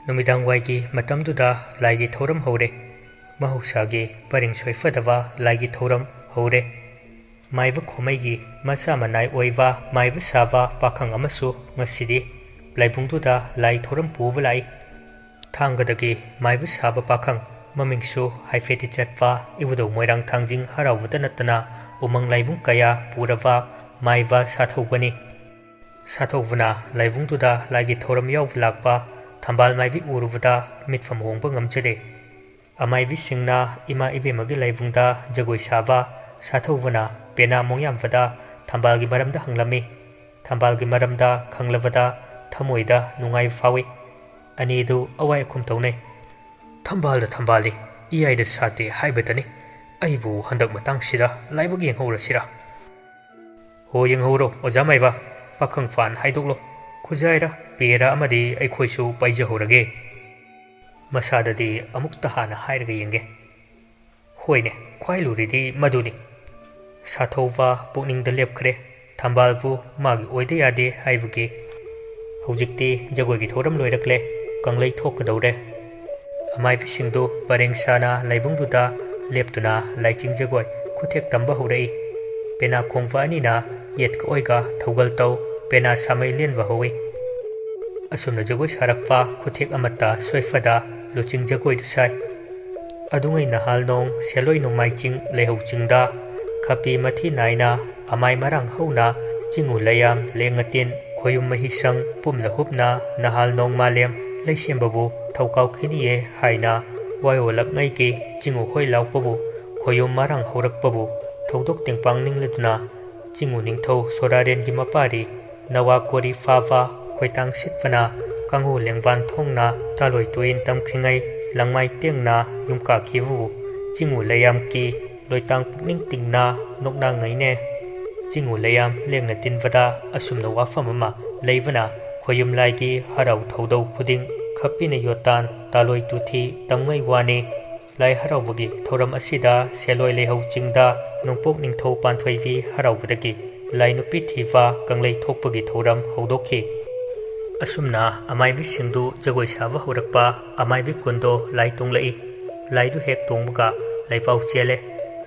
नुमिदांग वाइगी मतमदुदा लाइगी थौरम हौरे महौसागी परिंग सोइफदवा लाइगी थौरम हौरे माइबा खोमैगी मसा मनाइ ओइवा माइबा सावा पाखंग अमसु ngसिदि लाइबुंगदुदा लाई थौरम पुबा लाई थांगदगी माइबा साबा पाखंग ममिंगसु हाइफेति चटवा इबुदौ मोइरांग थांजिंग हरावदा नतना उमंग लाइबुंग कया पुरवा माइबा साथौबनी साथौबना लाइबुंगदुदा लाइगी थौरम याव लाकपा थंबाल माइबी उरुबदा मिटफम होंबा ngamjade अमाइवी सिंगना इमा इबे मगी लाइबुंगदा जगोई सावा साथौवना पेना मोंयामफदा थंबालगी मरमदा हंगलमी थंबालगी मरमदा खंगलवदा थमोइदा नुंगाई फावी अनिदु अवाय खुमतौने ꯊꯝꯕꯥꯜꯗ ꯊꯝꯕꯥꯜꯂꯤ ꯏꯌꯥꯏꯗ ꯁꯥꯠꯇꯦ ꯍꯥꯏꯕꯇꯅꯤ ꯑꯩꯕꯨ ꯍꯟꯗꯛ ꯃꯇꯥꯡꯁꯤꯗ ꯂꯥꯏꯕꯛ ꯌꯦꯡꯍꯧꯔꯁꯤꯔꯥ ꯍꯣ ꯌꯦꯡꯍꯧꯔꯣ ꯑꯣꯖꯥ ꯃꯥꯏꯕ ꯄꯥꯈꯪ ꯐꯥꯟ ꯍꯥꯏꯗꯣꯛꯂꯣ ꯈꯨꯖꯥꯏꯔ ꯄꯦꯔꯥ ꯑꯃꯗꯤ ꯑꯩꯈꯣꯏꯁꯨ ꯄꯥꯏꯖꯍꯧꯔꯒꯦ ꯃꯁꯥꯗꯗꯤ ꯑꯃꯨꯛꯇ ꯍꯥꯟꯅ ꯍꯥꯏꯔꯒ ꯌꯦꯡꯒꯦ ꯍꯣꯏꯅꯦ ꯈ꯭ꯋꯥꯏ ꯂꯨꯔꯤꯗꯤ ꯃꯗꯨꯅꯤ ꯁꯥꯊꯧꯕ ꯄꯨꯛꯅꯤꯡꯗ ꯂꯦꯞꯈ꯭ꯔꯦ ꯊꯝꯕꯥꯜꯕꯨ ꯃꯥꯒꯤ ꯑꯣꯏꯗ ꯌꯥꯗꯦ ꯍꯥꯏꯕꯒꯤ ꯍꯧꯖꯤꯛꯇꯤ ꯖꯒꯣꯏꯒꯤ ꯊꯧꯔꯝ ꯂꯣꯏꯔꯛꯂꯦ ꯀꯪꯂꯩ ꯊꯣꯛꯀꯗꯧꯔꯦ ꯑꯃꯥꯏꯕꯤꯁꯤꯡꯗꯨ ꯄꯔꯦꯡ ꯁꯥꯅ ꯂꯩꯕꯨꯡꯗꯨꯗ ꯂꯦꯞꯇꯨꯅ ꯂꯥꯏꯆꯤꯡ ꯖꯒꯣꯏ ꯈꯨꯊꯦꯛ ꯇꯝꯕ ꯍꯧꯔꯛꯏ ꯄꯦꯅꯥ ꯈꯣꯡꯕ ꯑꯅꯤꯅ ꯌꯦꯠꯀ ꯑꯣꯏꯒ ꯊꯧꯒꯜ ꯇꯧ ꯄꯦꯅꯥ ꯁꯥꯃꯩ ꯂꯦꯟꯕ ꯍꯧꯏ ꯑꯁꯨꯝꯅ ꯖꯒꯣꯏ ꯁꯥꯔꯛꯄ ꯈꯨꯊꯦꯛ ꯑꯃꯠꯇ ꯁꯣꯏꯐꯗ ꯂꯨꯆꯤꯡ ꯖꯒꯣꯏꯗꯨ ꯁꯥꯏ ꯑꯗꯨꯉꯩ ꯅꯍꯥꯜ ꯅꯣꯡ ꯁꯦꯂꯣꯏ ꯅꯣꯡꯃꯥꯏ ꯆꯤꯡ ꯂꯩꯍꯧ ꯆꯤꯡꯗ ꯈꯄꯤ ꯃꯊꯤ ꯅꯥꯏꯅ ꯑꯃꯥꯏ ꯃꯔꯥꯡ ꯍꯧꯅ ꯆꯤꯡꯎ ꯂꯩꯌꯥꯝ ꯂꯦꯡꯉꯇꯤꯟ ꯈꯣꯌꯨꯝ ꯃꯍꯤꯁꯪ ꯄꯨꯝꯅ ꯍꯨꯞꯅ ꯅꯍꯥꯜ ꯅꯣꯡ ꯃꯥꯂꯦꯝ ꯂꯩꯁꯦꯝꯕꯕꯨ ꯊꯧꯀꯥꯎꯈꯤꯅꯤꯌꯦ ꯍꯥꯏꯅ ꯋꯥꯌꯣꯜꯂꯛꯉꯩꯒꯤ ꯆꯤꯡꯎ ꯍꯣꯏ ꯂꯥꯎꯄꯕꯨ ꯈꯣꯌꯨꯝ ꯃꯔꯥꯡ ꯍꯧꯔꯛꯄꯕꯨ ꯊꯧꯗꯣꯛ ꯇꯦꯡꯄꯥꯡ ꯅꯤꯡꯂꯗꯨꯅ ꯆꯤꯡꯎ ꯅꯤꯡꯊꯧ ꯁꯣꯔꯥꯔꯦꯟꯒꯤ ꯃꯄꯥꯔꯤ ꯅꯋꯥ ꯀꯣꯔꯤ ꯐꯥꯕ ꯈꯣꯏꯇꯥꯡ ꯁꯤꯠꯄꯅ ꯀꯥꯡꯍꯨ ꯂꯦꯡꯕꯥꯟ ꯊꯣꯡꯅ ꯇꯥꯂꯣꯏ ꯇꯨꯏꯟ ꯇꯝꯈ꯭ꯔꯤꯉꯩ ꯂꯪꯃꯥꯏ ꯇꯦꯡꯅ ꯌꯨꯝꯀꯥꯈꯤꯕꯕꯨ ꯆꯤꯡꯎ ꯂꯩꯌꯥꯝꯀꯤ ꯂꯣꯏꯇꯥꯡ ꯄꯨꯛꯅꯤꯡ ꯇꯤꯡꯅ ꯅꯣꯛꯅꯉꯩꯅꯦ ꯆꯤꯡꯎ ꯂꯩꯌꯥꯝ ꯂꯦꯡꯅ ꯇꯤꯟꯕꯗ ꯑꯁꯨꯝꯅ ꯋꯥꯐꯝ ꯑꯃ ꯂꯩꯕꯅ ꯈꯣꯌꯨꯝ ꯂꯥꯏꯒꯤ ꯍꯔꯥꯎ ꯊꯧꯗꯧ ꯈꯨꯗꯤꯡ ꯈꯞꯄꯤꯅ ꯌꯣꯠꯇꯥꯟ ꯇꯥꯂꯣꯏ ꯇꯨꯊꯤ ꯇꯝꯉꯩ ꯋꯥꯅꯤ ꯂꯥꯏ ꯍꯔꯥꯎꯕꯒꯤ ꯊꯧꯔꯝ ꯑꯁꯤꯗ ꯁꯦꯂꯣꯏ ꯂꯩꯍꯧ ꯆꯤꯡꯗ ꯅꯣꯡꯄꯣꯛ ꯅꯤꯡꯊꯧ ꯄꯥꯟꯊꯣꯏꯕꯤ ꯍꯔꯥꯎꯕꯗꯒꯤ ꯂꯥꯏ ꯅꯨꯄꯤ ꯊꯤꯕ ꯀꯪꯂꯩ ꯊꯣꯛꯄꯒꯤ ꯊꯧꯔꯝ ꯍꯧꯗꯣꯛꯈꯤ ꯑꯁꯨꯝꯅ ꯑꯃꯥꯏꯕꯤꯁꯤꯡꯗꯨ ꯖꯒꯣꯏ ꯁꯥꯕ ꯍꯧꯔꯛꯄ ꯑꯃꯥꯏꯕꯤ ꯀꯨꯟꯗꯣ ꯂꯥꯏ ꯇꯣꯡꯂꯛꯏ ꯂꯥꯏꯗꯨ ꯍꯦꯛ ꯇꯣꯡꯕꯒ ꯂꯩꯄꯥꯎ ꯆꯦꯜꯂꯦ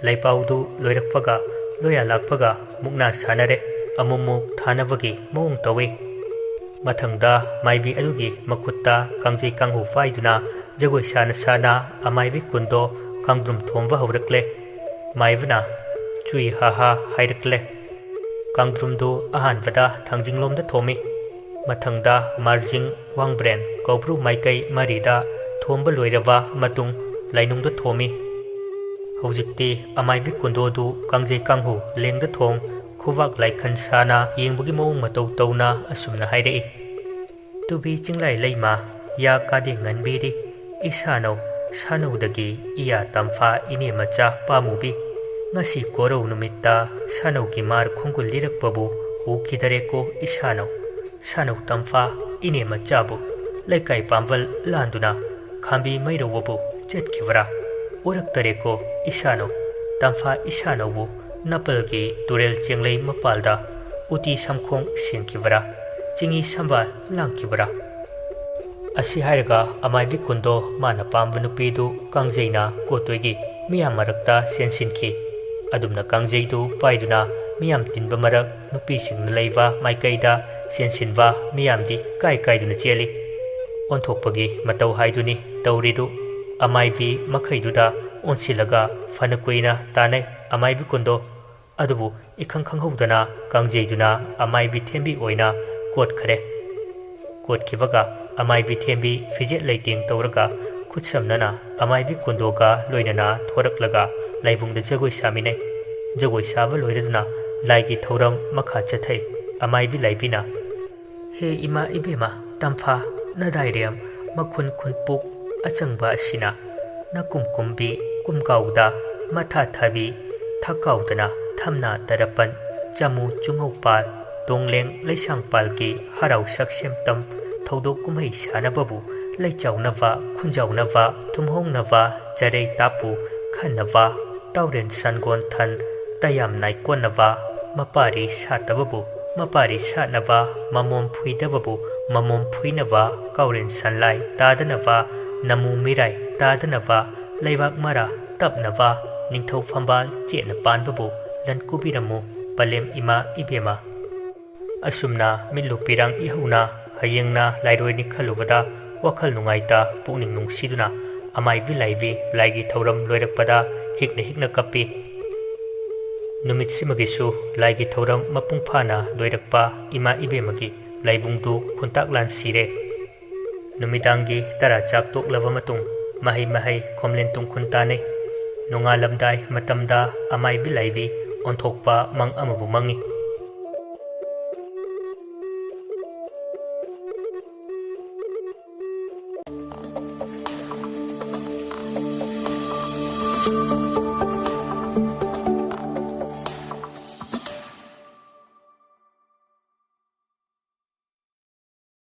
ꯂꯩꯄꯥꯎꯗꯨ ꯂꯣꯏꯔꯛꯄꯒ ꯂꯣꯌꯥ ꯂꯥꯛꯄꯒ ꯃꯨꯛꯅꯥ ꯁꯥꯅꯔꯦ ꯑꯃꯨꯛꯃꯨꯛ ꯊꯥꯅꯕꯒꯤ ꯃꯑꯣꯡ ꯇꯧꯏ ꯃꯊꯪꯗ ꯃꯥꯏꯕꯤ ꯑꯗꯨꯒꯤ ꯃꯈꯨꯠꯇ ꯀꯥꯡꯖꯩ ꯀꯥꯡꯍꯨ ꯄꯥꯏꯗꯨꯅ ꯖꯒꯣꯏ ꯁꯥꯅ ꯁꯥꯅ ꯑꯃꯥꯏꯕꯤ ꯀꯨꯟꯗꯣ ꯀꯥꯡꯗ꯭ꯔꯨꯝ ꯊꯣꯝꯕ ꯍꯧꯔꯛꯂꯦ ꯃꯥꯏꯕꯅ ꯆꯨꯏ ꯍꯥ ꯍꯥ ꯍꯥꯏꯔꯛꯂꯦ ꯀꯥꯡꯗ꯭ꯔꯨꯝꯗꯨ ꯑꯍꯥꯟꯕꯗ ꯊꯥꯡꯖꯤꯡꯂꯣꯝꯗ ꯊꯣꯝꯃꯤ ꯃꯊꯪꯗ ꯃꯥꯔꯖꯤꯡ ꯋꯥꯡꯕ꯭ꯔꯦꯟ ꯀꯧꯕ꯭ꯔꯨ ꯃꯥꯏꯀꯩ ꯃꯔꯤꯗ ꯊꯣꯝꯕ ꯂꯣꯏꯔꯕ ꯃꯇꯨꯡ ꯂꯥꯏꯅꯨꯡꯗ ꯊꯣꯝꯃꯤ ꯍꯧꯖꯤꯛꯇꯤ ꯑꯃꯥꯏꯕꯤ ꯀꯨꯟꯗꯣꯗꯨ ꯀꯥꯡꯖꯩ ꯀꯥꯡꯍꯨ ꯂꯦꯡꯗ ꯊꯣꯡ ꯈꯨꯕꯥꯛ ꯂꯥꯏꯈꯟ ꯁꯥꯅ ꯌꯦꯡꯕꯒꯤ ꯃꯑꯣꯡ ꯃꯇꯧ ꯇꯧꯅ ꯑꯁꯨꯝꯅ ꯍꯥꯏꯔꯛꯏ ꯇꯨꯕꯤ ꯆꯤꯡꯂꯥꯏ ꯂꯩꯃ ꯌꯥ ꯀꯥꯗꯦ ꯉꯟꯕꯤꯔꯤ ꯏꯁꯥꯅꯧ ꯁꯥꯅꯧꯗꯒꯤ ꯏꯌꯥ ꯇꯝꯐꯥ ꯏꯅꯦ ꯃꯆꯥ ꯄꯥꯃꯨꯕꯤ ꯉꯁꯤ ꯀꯣꯔꯧ ꯅꯨꯃꯤꯠꯇ ꯁꯥꯅꯧꯒꯤ ꯃꯥꯔ ꯈꯣꯡꯒꯨꯜ ꯂꯤꯔꯛꯄꯕꯨ ꯎꯈꯤꯗꯔꯦꯀꯣ ꯏꯁꯥꯅꯧ ꯁꯥꯅꯧ ꯇꯝꯐꯥ ꯏꯅꯦ ꯃꯆꯥꯕꯨ ꯂꯩꯀꯥꯏ ꯄꯥꯝꯕꯜ ꯂꯥꯟꯗꯨꯅ ꯈꯥꯝꯕꯤ ꯃꯩꯔꯧꯕꯕꯨ ꯆꯠꯈꯤꯕꯔꯥ ꯎꯔꯛꯇꯔꯦꯀꯣ ꯏꯁꯥꯅꯧ ꯇꯝꯐꯥ ꯏꯁꯥꯅꯧꯕꯨ ꯅꯄꯜꯒꯤ ꯇꯨꯔꯦꯜ ꯆꯦꯡꯂꯩ ꯃꯄꯥꯜꯗ ꯎꯇꯤ ꯁꯝꯈꯣꯡ ꯁꯦꯡꯈꯤꯕꯔꯥ ꯆꯤꯡꯍꯤ ꯁꯝꯕꯥꯜ ꯂꯥꯡꯈꯤꯕꯔꯥ ꯑꯁꯤ ꯍꯥꯏꯔꯒ ꯑꯃꯥꯏꯕꯤ ꯀꯨꯟꯗꯣ ꯃꯥꯅ ꯄꯥꯝꯕ ꯅꯨꯄꯤꯗꯨ ꯀꯥꯡꯖꯩꯅ ꯀꯣꯠꯇꯣꯏꯒꯤ ꯃꯤꯌꯥꯝ ꯃꯔꯛꯇ ꯆꯦꯟꯁꯤꯟꯈꯤ ꯑꯗꯨꯝꯅ ꯀꯥꯡꯖꯩꯗꯨ ꯄꯥꯏꯗꯨꯅ ꯃꯤꯌꯥꯝ ꯇꯤꯟꯕ ꯃꯔꯛ ꯅꯨꯄꯤꯁꯤꯡꯅ ꯂꯩꯕ ꯃꯥꯏꯀꯩꯗ ꯆꯦꯟꯁꯤꯟꯕ ꯃꯤꯌꯥꯝꯗꯤ ꯀꯥꯏ ꯀꯥꯏꯗꯨꯅ ꯆꯦꯜꯂꯤ ꯑꯣꯟꯊꯣꯛꯄꯒꯤ ꯃꯇꯧ ꯍꯥꯏꯗꯨꯅꯤ ꯇꯧꯔꯤꯗꯨ ꯑꯃꯥꯏꯕꯤ ꯃꯈꯩꯗꯨꯗ ꯑꯣꯟꯁꯤꯜꯂꯒ ꯐꯅ ꯀꯨꯏꯅ ꯇꯥꯅꯩ ꯑꯃꯥꯏꯕꯤ ꯀꯨꯟꯗꯣ ꯑꯗꯨꯕꯨ ꯏꯈꯪ ꯈꯪꯍꯧꯗꯅ ꯀꯥꯡꯖꯩꯗꯨꯅ ꯑꯃꯥꯏꯕꯤ ꯊꯦꯝꯕꯤ ꯑꯣꯏꯅ ꯀꯣꯠꯈꯔꯦ ꯀꯣꯠꯈꯤꯕꯒ ꯑꯃꯥꯏꯕꯤ ꯊꯦꯝꯕꯤ ꯐꯤꯖꯦꯠ ꯂꯩꯇꯦꯡ ꯇꯧꯔꯒ ꯈꯨꯠꯁꯝꯅꯅ ꯑꯃꯥꯏꯕꯤ ꯀꯨꯟꯗꯣꯒ ꯂꯣꯏꯅꯅ ꯊꯣꯔꯛꯂꯒ ꯂꯥꯏꯕꯨꯡꯗ ꯖꯒꯣꯏ ꯁꯥꯃꯤꯟꯅꯩ ꯖꯒꯣꯏ ꯁꯥꯕ ꯂꯣꯏꯔꯗꯨꯅ ꯂꯥꯏꯒꯤ ꯊꯧꯔꯝ ꯃꯈꯥ ꯆꯠꯊꯩ ꯑꯃꯥꯏꯕꯤ ꯂꯥꯏꯕꯤꯅ ꯍꯦ ꯏꯃꯥ ꯏꯕꯦꯝꯃ ꯇꯝꯐꯥ ꯅꯗꯥꯏꯔꯦꯝ ꯃꯈꯨꯟ ꯈꯨꯟꯄꯨꯛ ꯑꯆꯪꯕ ꯑꯁꯤꯅ ꯅꯀꯨꯝ ꯀꯨꯝꯕꯤ ꯀꯨꯝꯀꯥꯎꯗ ꯃꯊꯥ ꯊꯥꯕꯤ ꯊꯀꯥꯎꯗꯅ ꯊꯝꯅꯥ ꯇꯔꯄꯟ ꯆꯃꯨ ꯆꯨꯉꯧꯄꯥꯜ ꯇꯣꯡꯂꯦꯡ ꯂꯩꯁꯥꯡꯄꯥꯜꯒꯤ ꯍꯔꯥꯎ ꯁꯛꯁꯦꯝꯇꯝ ꯊꯧꯗꯣꯛ ꯀꯨꯝꯍꯩ ꯁꯥꯅꯕꯕꯨ ꯂꯩꯆꯥꯎꯅꯕ ꯈꯨꯟꯖꯥꯎꯅꯕ ꯊꯨꯝꯍꯧꯅꯕ ꯆꯔꯩ ꯇꯥꯄꯨ ꯈꯟꯅꯕ ꯇꯥꯎꯔꯦꯟ ꯁꯟꯒꯣꯟ ꯊꯟ ꯇꯌꯥꯝ ꯅꯥꯏꯀꯣꯟꯅꯕ ꯃꯄꯥꯔꯤ ꯁꯥꯠꯇꯕꯕꯨ ꯃꯄꯥꯔꯤ ꯁꯥꯠꯅꯕ ꯃꯃꯣꯝ ꯐꯨꯏꯗꯕꯕꯨ ꯃꯃꯣꯝ ꯐꯨꯏꯅꯕ ꯀꯥꯎꯔꯦꯟ ꯁꯟꯂꯥꯏ ꯇꯥꯗꯅꯕ ꯅꯃꯨ ꯃꯤꯔꯥꯏ ꯇꯥꯗꯅꯕ ꯂꯩꯕꯥꯛ ꯃꯔꯥ ꯇꯞꯅꯕ ꯅꯤꯡꯊꯧ ꯐꯝꯕꯥꯜ ꯆꯦꯠꯅ ꯄꯥꯟꯕꯕꯨ ꯂꯟ ꯀꯨꯕꯤꯔꯝꯃꯨ ꯄꯂꯦꯝ ꯏꯃꯥ ꯏꯕꯦꯝꯃ ꯑꯁꯨꯝꯅ ꯃꯤꯠꯂꯨ ꯄꯤꯔꯥꯡ ꯏꯍꯧꯅ ꯍꯌꯦꯡꯅ ꯂꯥꯏꯔꯣꯏꯅꯤ ꯈꯜꯂꯨꯕꯗ ꯋꯥꯈꯜ ꯅꯨꯡꯉꯥꯏꯇ ꯄꯨꯛꯅꯤꯡ ꯅꯨꯡꯁꯤꯗꯨꯅ ꯑꯃꯥꯏꯕꯤ ꯂꯥꯏꯕꯤ ꯂꯥꯏꯒꯤ ꯊꯧꯔꯝ ꯂꯣꯏꯔꯛꯄꯗ ꯍꯤꯛꯅ ꯍꯤꯛꯅ ꯀꯞꯄꯤ ꯅꯨꯃꯤꯠꯁꯤꯃꯒꯤꯁꯨ ꯂꯥꯏꯒꯤ ꯊꯧꯔꯝ ꯃꯄꯨꯡ ꯐꯥꯅ ꯂꯣꯏꯔꯛꯄ ꯏꯃꯥ ꯏꯕꯦꯝꯃꯒꯤ ꯂꯥꯏꯕꯨꯡꯗꯨ ꯈꯨꯟꯇꯥꯛꯂꯥꯟ ꯁꯤꯔꯦ ꯅꯨꯃꯤꯗꯥꯡꯒꯤ ꯇꯔꯥ ꯆꯥꯛ ꯇꯣꯛꯂꯕ ꯃꯇꯨꯡ ꯃꯍꯩ ꯃꯍꯩ ꯈꯣꯝꯂꯦꯟ ꯇꯨꯝꯈꯨꯟ ꯇꯥꯅꯩ ꯅꯣꯡꯉꯥꯜꯂꯝꯗꯥꯏ ꯃꯇꯝꯗ ꯑꯃꯥꯏꯕꯤ ꯂꯥꯏꯕꯤ ꯑꯣꯟꯊꯣꯛꯄ ꯃꯪ ꯑꯃꯕꯨ ꯃꯪꯉꯤ